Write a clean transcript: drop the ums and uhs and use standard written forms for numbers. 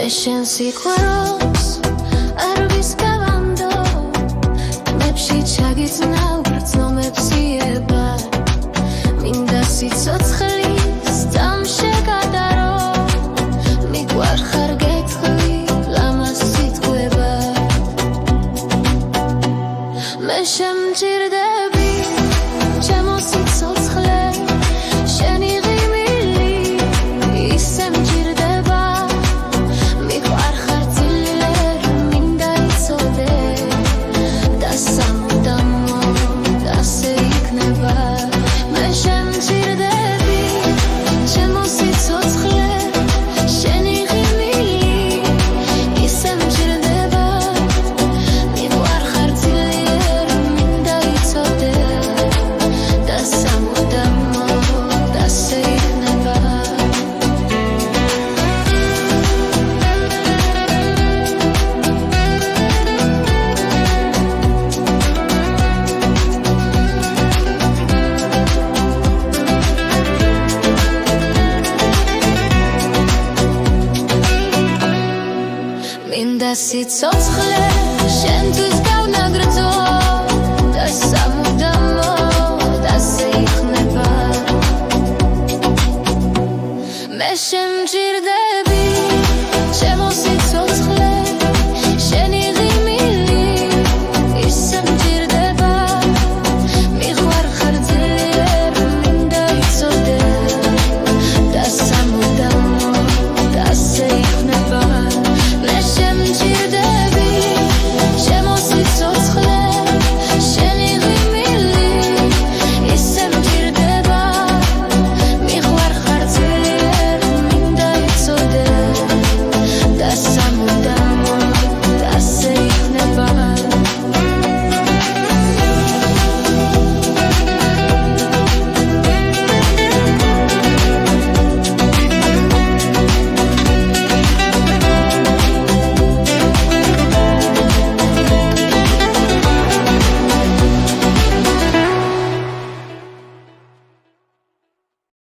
მე შენ სიყვარულს არ ვისკავანდო მებში ჩაგიძნა უბრწნომებს იება მინდა სიცოცხლის წამში გადარო მიგვარხარ გეთხვი ლამაზ სიტყვება მე შემჭირდები ჩემო სიცოცხლე შენი ღიმილი ისე მჭირდება მიყვარხარ ძლიერ მინდა იცოდე და სამუდამო ასე იქნება მე შემჭირდები ჩემო სიცოცხლე შენი ღიმილი ისე მჭირდება მიყვარხარ ძლიერ მინდა იცოდე და სამუდამო ასე იქნება მინდა სიცოცხლე შენთვის გავნაგრძო და სამუდამო ასე იქნება მე შენ